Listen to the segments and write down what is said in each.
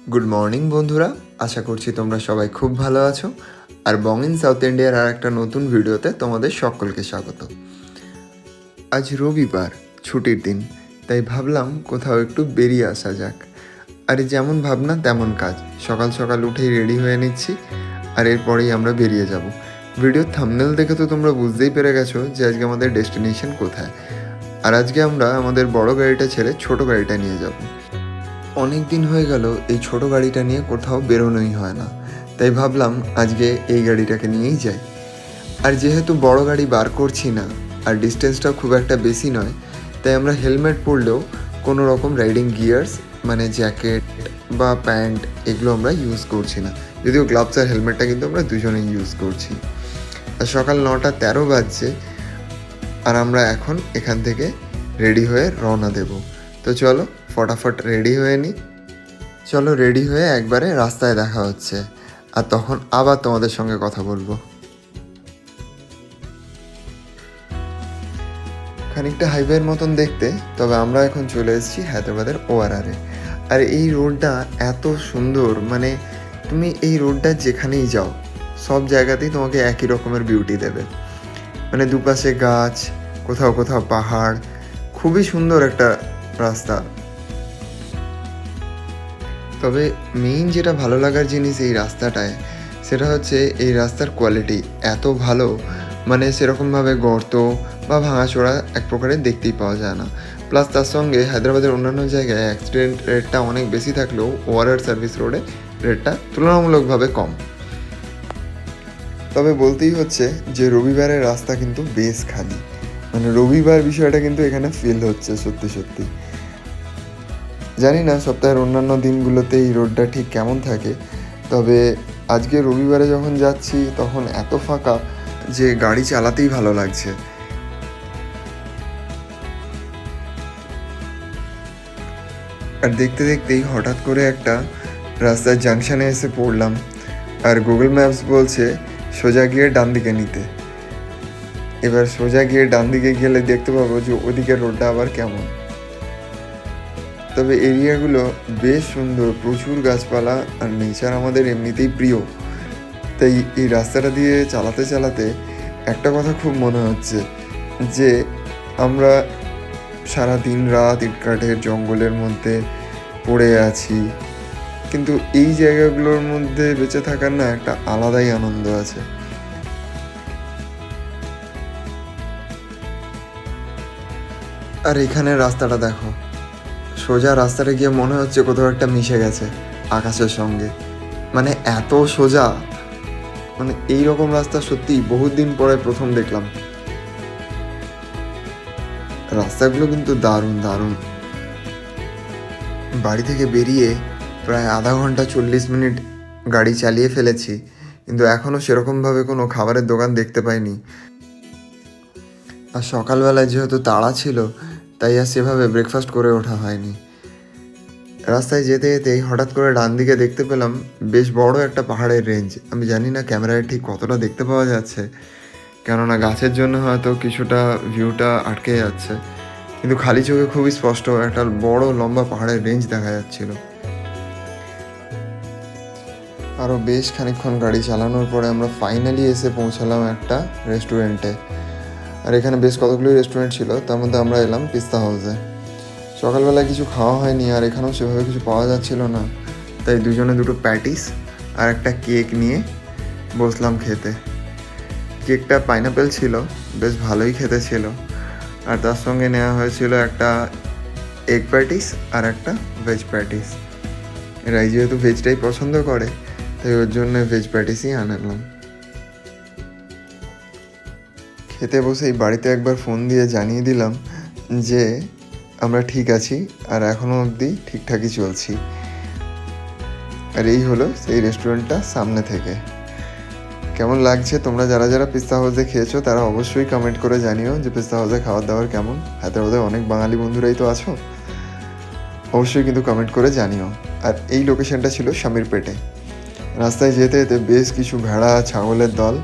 Good morning বন্ধুরা, আশা করছি তোমরা সবাই খুব ভালো আছো। আর বং ইন সাউথ ইন্ডিয়ার আর একটা নতুন ভিডিওতে তোমাদের সকলকে স্বাগত। আজ রবিবার, ছুটির দিন, তাই ভাবলাম কোথাও একটু বেরিয়ে আসা যাক। আর যেমন ভাবনা তেমন কাজ, সকাল সকাল উঠেই রেডি হয়ে নিচ্ছি আর এরপরেই আমরা বেরিয়ে যাব। ভিডিওর থাম্বনেল দেখে তো তোমরা বুঝতেই পেরে গেছো যে আজকে আমাদের ডেস্টিনেশন কোথায়। আর আজকে আমরা আমাদের বড় গাড়িটা ছেড়ে ছোট গাড়িটা নিয়ে যাব। অনেক দিন হয়ে গেল এই ছোট গাড়িটা নিয়ে কোথাও বেরোনোই হয় না, তাই ভাবলাম আজকে এই গাড়িটাকে নিয়েই যাই। আর যেহেতু বড় গাড়ি বার করছি না আর ডিস্টেন্সটাও খুব একটা বেশি নয়, তাই আমরা হেলমেট পরলেও কোনো রকম রাইডিং গিয়ার্স মানে জ্যাকেট বা প্যান্ট এগুলো আমরা ইউজ করছি না, যদিও গ্লাভস আর হেলমেটটা কিন্তু আমরা দুজনেই ইউজ করছি। আর সকাল 9:13 বাজছে আর আমরা এখন এখান থেকে রেডি হয়ে রওনা দেব। তো চলো ফটাফট রেডি হয়ে নিই। চলো রেডি হয়ে একবারে রাস্তায় দেখা হচ্ছে, আর তখন আবার তোমাদের সঙ্গে কথা বলবো। খানিকটা হাইওয়ের মতন দেখতে, তবে আমরা এখন চলে এসেছি হায়দ্রাবাদের ORR-এ। আর এই রোডটা এত সুন্দর, মানে তুমি এই রোডটা যেখানেই যাও সব জায়গাতেই তোমাকে একই রকমের বিউটি দেবে। মানে দুপাশে গাছ, কোথাও কোথাও পাহাড়, খুবই সুন্দর একটা রাস্তা। তবে মেইন যেটা ভালো লাগার জিনিস এই রাস্তাটায়, সেটা হচ্ছে এই রাস্তার কোয়ালিটি এত ভালো, মানে সেরকমভাবে গর্ত বা ভাঙাচোরা এক প্রকারের দেখতেই পাওয়া যায় না। প্লাস তার সঙ্গে হায়দ্রাবাদের অন্যান্য জায়গায় অ্যাক্সিডেন্ট রেটটা অনেক বেশি থাকলেও ORR সার্ভিস রোডে রেটটা তুলনামূলকভাবে কম। তবে বলতেই হচ্ছে যে রবিবারের রাস্তা কিন্তু বেশ খালি, মানে রবিবার বিষয়টা কিন্তু এখানে ফিল হচ্ছে সত্যি সত্যি। জানি না সপ্তাহের অন্যান্য দিনগুলোতে এই রোডটা ঠিক কেমন থাকে, তবে আজকে রবিবারে যখন যাচ্ছি তখন এত ফাঁকা যে গাড়ি চালাতেই ভালো লাগছে। আর দেখতে দেখতেই হঠাৎ করে একটা রাস্তার জাংশনে এসে পড়লাম, আর গুগল ম্যাপস বলছে সোজা গিয়ে ডান দিকে নিতে। এবার সোজা গিয়ে ডান দিকে গেলে দেখতে পাবো যে ওদিকের রোডটা আবার কেমন। তবে এরিয়াগুলো বেশ সুন্দর, প্রচুর গাছপালা আর নেচার আমাদের এমনিতেই প্রিয়, তাই এই রাস্তাটা দিয়ে চালাতে চালাতে একটা কথা খুব মনে হচ্ছে যে আমরা সারা দিন রাত ইটকাঠের জঙ্গলের মধ্যে পড়ে আছি, কিন্তু এই জায়গাগুলোর মধ্যে বেঁচে থাকার না একটা আলাদাই আনন্দ আছে। আর এখানে রাস্তাটা দেখো, সোজা রাস্তাটা গিয়ে মনে হচ্ছে কোথাও একটা মিশে গেছে আকাশের সঙ্গে, মানে এত সোজা। মানে এইরকম রাস্তা সত্যি বহুত দিন পরে প্রথম দেখলাম। রাস্তাগুলো কিন্তু দারুণ দারুণ। বাড়ি থেকে বেরিয়ে প্রায় আধা ঘন্টা 40 মিনিট গাড়ি চালিয়ে ফেলেছি, কিন্তু এখনও সেরকমভাবে কোনো খাবারের দোকান দেখতে পাইনি। আর সকালবেলায় যেহেতু তাড়া ছিল, তাই আর সেভাবে ব্রেকফাস্ট করে ওঠা হয়নি। রাস্তায় যেতে যেতেই হঠাৎ করে ডান দিকে দেখতে পেলাম বেশ বড় একটা পাহাড়ের রেঞ্জ। আমি জানি না ক্যামেরায় ঠিক কতটা দেখতে পাওয়া যাচ্ছে, কেননা গাছের জন্য হয়তো কিছুটা ভিউটা আটকে যাচ্ছে, কিন্তু খালি চোখে খুবই স্পষ্ট একটা বড় লম্বা পাহাড়ের রেঞ্জ দেখা যাচ্ছিল। আরও বেশ খানিকক্ষণ গাড়ি চালানোর পরে আমরা ফাইনালি এসে পৌঁছালাম একটা রেস্টুরেন্টে। আর এখানে বেশ কতগুলোই রেস্টুরেন্ট ছিল, তার মধ্যে আমরা এলাম পিস্তা হাউসে। সকালবেলায় কিছু খাওয়া হয়নি আর এখানেও সেভাবে কিছু পাওয়া যাচ্ছিল না, তাই দুজনে দুটো প্যাটিস আর একটা কেক নিয়ে বসলাম খেতে। কেকটা পাইনাপেল ছিল, বেশ ভালোই খেতে ছিল। আর তার সঙ্গে নেওয়া হয়েছিল একটা এগ প্যাটিস আর একটা ভেজ প্যাটিস। এরাই যেহেতু ভেজটাই পছন্দ করে, তাই ওর জন্য ভেজ প্যাটিসই আনালাম। খেতে বসেই বাড়িতে একবার ফোন দিয়ে জানিয়ে দিলাম যে আমরা ঠিক আছি আর এখনও অবধি ঠিকঠাকই চলছি। আর এই হলো সেই রেস্টুরেন্টটা সামনে থেকে। কেমন লাগছে তোমরা যারা যারা পিস্তা হাউসে খেয়েছো তারা অবশ্যই কমেন্ট করে জানিও যে পিস্তা হাউসে খাবার দাবার কেমন। হায়দ্রাবাদে অনেক বাঙালি বন্ধুরাই তো আছো, অবশ্যই কিন্তু কমেন্ট করে জানিও। আর এই লোকেশনটা ছিল শামিরপেটে। রাস্তায় যেতে যেতে বেশ কিছু ভেড়া ছাগলের দল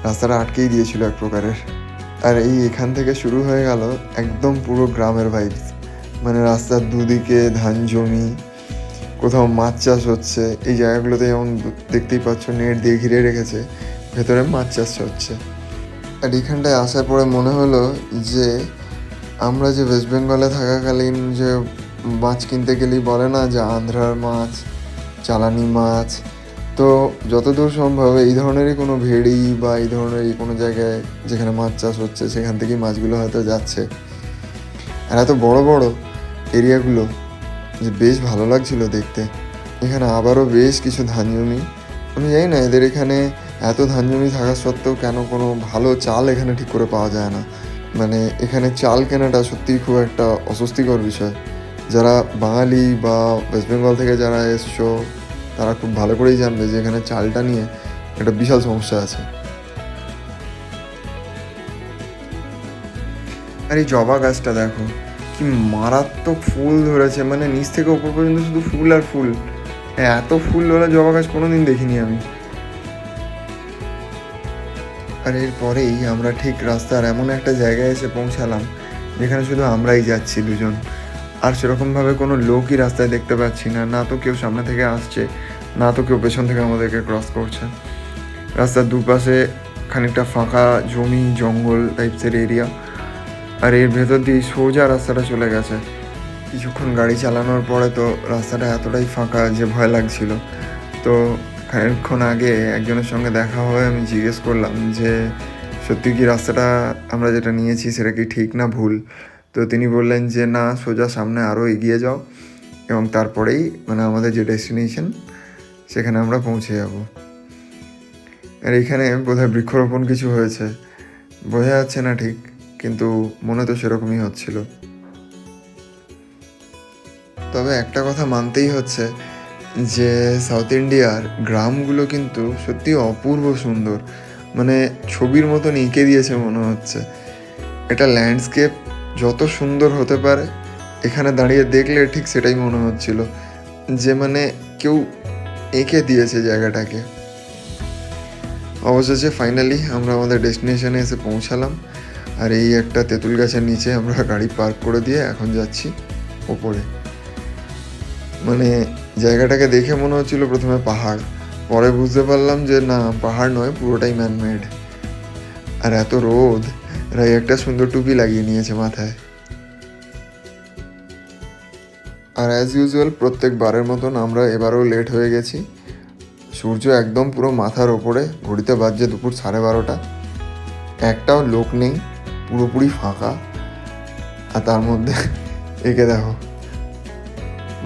রাস্তাটা আটকেই দিয়েছিল এক প্রকারের। আর এই এখান থেকে শুরু হয়ে গেল একদম পুরো গ্রামের ভাইবস, মানে রাস্তার দুদিকে ধান জমি, কোথাও মাছ চাষ হচ্ছে। এই জায়গাগুলোতে যেমন দেখতেই পাচ্ছ নেট দিয়ে ঘিরে রেখেছে, ভেতরে মাছ চাষ হচ্ছে। আর এখানটায় আসার পরে মনে হলো যে আমরা যে ওয়েস্ট বেঙ্গলে থাকাকালীন যে মাছ কিনতে গেলেই বলে না যে আন্ধ্রার মাছ, চালানি মাছ, তো যতদূর সম্ভব এই ধরনেরই কোনো ভেড়ি বা এই ধরনেরই কোনো জায়গায় যেখানে মাছ চাষ হচ্ছে সেখান থেকেই মাছগুলো হয়তো যাচ্ছে। আর এত বড় বড় এরিয়াগুলো যে বেশ ভালো লাগছিল দেখতে। এখানে আবারও বেশ কিছু ধান জমি, আমি জানি না এদের এখানে এত ধান জমি থাকা সত্ত্বেও কেন কোনো ভালো চাল এখানে ঠিক করে পাওয়া যায় না। মানে এখানে চাল কেনাটা সত্যিই খুব একটা অস্বস্তিকর বিষয়। যারা বাঙালি বা ওয়েস্ট বেঙ্গল থেকে যারা এসছো তারা খুব ভালো করেই জানবে যে এখানে চালটা নিয়ে একটা বিশাল সমস্যা আছে। আর এই জবা গাছটা দেখো কি মারাত্মক ফুল ধরেছে, মানে নিচ থেকে ওপর পর্যন্ত শুধু ফুল আর ফুল। এত ফুল ধরা জবা গাছ কোনোদিন দেখিনি আমি। আর এরপরেই আমরা ঠিক রাস্তার এমন একটা জায়গায় এসে পৌঁছালাম যেখানে শুধু আমরাই যাচ্ছি দুজন। আর সেরকমভাবে কোনো লোকই রাস্তায় দেখতে পাচ্ছি না, না তো কেউ সামনে থেকে আসছে, না তো কেউ পেছন থেকে আমাদেরকে ক্রস করছে। রাস্তার দুপাশে খানিকটা ফাঁকা জমি, জঙ্গল টাইপসের এরিয়া। আর এর ভেতর দিয়ে সোজা রাস্তাটা চলে গেছে। কিছুক্ষণ গাড়ি চালানোর পরে তো রাস্তাটা এতটাই ফাঁকা যে ভয় লাগছিল। তো খানিকক্ষণ আগে একজনের সঙ্গে দেখা হয়ে আমি জিজ্ঞেস করলাম যে সত্যি কি রাস্তাটা আমরা যেটা নিয়েছি সেটা কি ঠিক না ভুল। তো তিনি বললেন যে না, সোজা সামনে আরও এগিয়ে যাও এবং তারপরেই মানে আমাদের যে ডেস্টিনেশন সেখানে আমরা পৌঁছে যাব। আর এখানে বোধহয় বৃক্ষরোপণ কিছু হয়েছে, বোঝা যাচ্ছে না ঠিক, কিন্তু মনে তো সেরকমই হচ্ছিল। তবে একটা কথা মানতেই হচ্ছে যে সাউথ ইন্ডিয়ার গ্রামগুলো কিন্তু সত্যি অপূর্ব সুন্দর, মানে ছবির মতন এঁকে দিয়েছে মনে হচ্ছে। এটা ল্যান্ডস্কেপ যত সুন্দর হতে পারে এখানে দাঁড়িয়ে দেখলে ঠিক সেটাই মনে হচ্ছিল যে মানে কেউ এঁকে দিয়েছে জায়গাটাকে। অবশেষে ফাইনালি আমরা আমাদের ডেস্টিনেশনে এসে পৌঁছালাম। আর এই একটা তেঁতুল গাছের নিচে আমরা গাড়ি পার্ক করে দিয়ে এখন যাচ্ছি ওপরে। মানে জায়গাটাকে দেখে মনে হচ্ছিল প্রথমে পাহাড়, পরে বুঝতে পারলাম যে না, পাহাড় নয়, পুরোটাই ম্যানমেড। আর এত রোদ, রাই একটা সুন্দর টুপি লাগিয়ে নিয়েছে মাথায়। আর অ্যাজ ইউজুয়াল প্রত্যেকবারের মতন আমরা এবারও লেট হয়ে গেছি। সূর্য একদম পুরো মাথার ওপরে, ঘড়িতে বাজছে দুপুর 12:30। একটাও লোক নেই, পুরোপুরি ফাঁকা। আর তার মধ্যে একে দেখো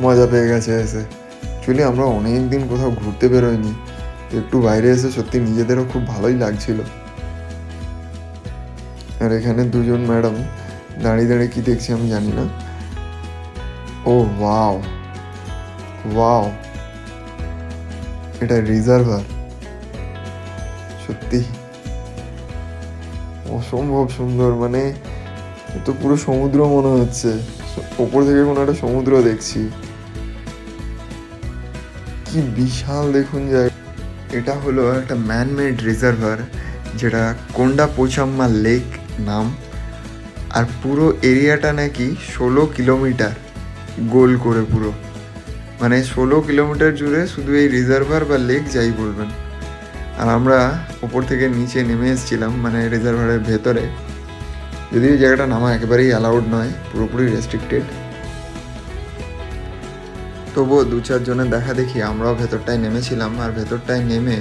মজা পেয়ে গেছে এসে। অ্যাকচুয়ালি আমরা অনেক দিন কোথাও ঘুরতে বেরোয়নি, তো একটু বাইরে এসে সত্যি নিজেদেরও খুব ভালোই লাগছিল। আর এখানে দুজন ম্যাডাম দাঁড়িয়ে দাঁড়িয়ে কী দেখছি আমি জানি না। ও ওয়াও ওয়াও, এটা রিজার্ভার, সত্যি অসম্ভব সুন্দর। মানে তো পুরো সমুদ্র মনে হচ্ছে, ওপর থেকে কোনো একটা সমুদ্র দেখছি। কি বিশাল দেখুন জায়গা। এটা হলো একটা ম্যানমেড রিজার্ভার, যেটা কোন্ডা পোচাম্মা লেক নাম। আর পুরো এরিয়াটা নাকি 16 কিলোমিটার গোল করে, পুরো মানে 16 কিলোমিটার জুড়ে শুধু এই রিজার্ভার বা লেক যাই বলবেন। আর আমরা ওপর থেকে নিচে নেমে এসেছিলাম মানে রিজার্ভারের ভেতরে, যদিও এই জায়গাটা নামা একেবারেই অ্যালাউড নয়, পুরোপুরি রেস্ট্রিক্টেড। তবুও 2-4 জনের দেখা দেখি আমরাও ভেতরটায় নেমেছিলাম। আর ভেতরটায় নেমে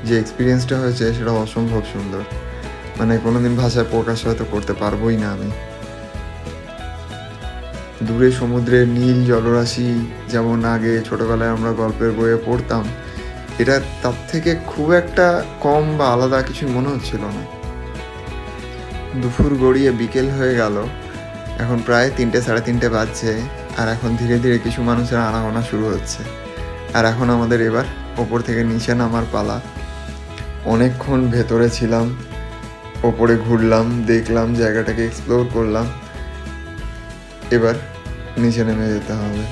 যে এক্সপিরিয়েন্সটা হয়েছে সেটা অসম্ভব সুন্দর, মানে কোনোদিন ভাষায় প্রকাশ হয়তো করতে পারবোই না আমি। দূরে সমুদ্রের নীল জলরাশি যেমন আগে ছোটোবেলায় আমরা গল্পের বইয়ে পড়তাম, এটা তার থেকে খুব একটা কম বা আলাদা কিছুই মনে হচ্ছিল না। দুপুর গড়িয়ে বিকেল হয়ে গেল, এখন প্রায় 3-3:30 বাজছে। আর এখন ধীরে ধীরে কিছু মানুষের আনাগোনা শুরু হচ্ছে। আর এখন আমাদের এবার ওপর থেকে নিচে নামার পালা। অনেকক্ষণ ভেতরে ছিলাম, ওপরে ঘুরলাম, দেখলাম, জায়গাটাকে এক্সপ্লোর করলাম। এবার নিচে নেমে যেতে হবে।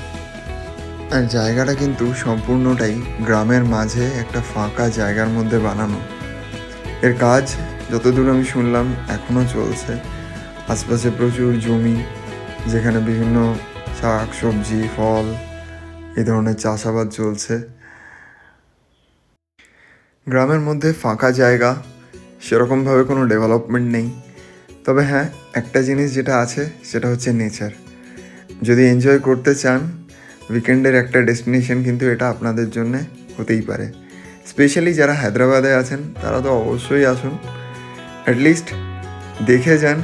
আর জায়গাটা কিন্তু সম্পূর্ণটাই গ্রামের মাঝে একটা ফাঁকা জায়গার মধ্যে বানানো। এর কাজ যতদূর আমি শুনলাম এখনও চলছে। আশপাশে প্রচুর জমি, যেখানে বিভিন্ন শাক সবজি ফল এই ধরনের চাষাবাদ চলছে। গ্রামের মধ্যে ফাঁকা জায়গা, সেরকমভাবে কোনো ডেভেলপমেন্ট নেই। তবে হ্যাঁ, একটা জিনিস যেটা আছে সেটা হচ্ছে নেচার। যদি এনজয় করতে চান, উইকেন্ডের একটা ডেস্টিনেশন কিন্তু এটা আপনাদের জন্যে হতেই পারে। স্পেশালি যারা হায়দ্রাবাদে আছেন তারা তো অবশ্যই আসুন, অ্যাটলিস্ট দেখে যান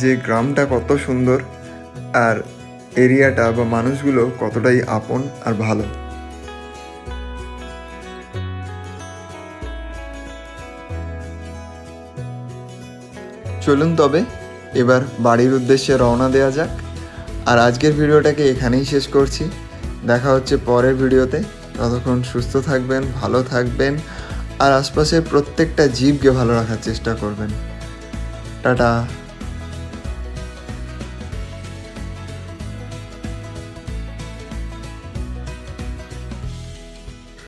যে গ্রামটা কত সুন্দর আর এরিয়াটা বা মানুষগুলো কতটাই আপন আর ভালো। চলুন তবে এবার বাড়ির উদ্দেশ্যে রওনা দেওয়া যাক। আর আজকের ভিডিওটাকে এখানেই শেষ করছি। দেখা হচ্ছে পরের ভিডিওতে। ততক্ষণ সুস্থ থাকবেন, ভালো থাকবেন আর আশপাশের প্রত্যেকটা জীবকে ভালো রাখার চেষ্টা করবেন। টাটা।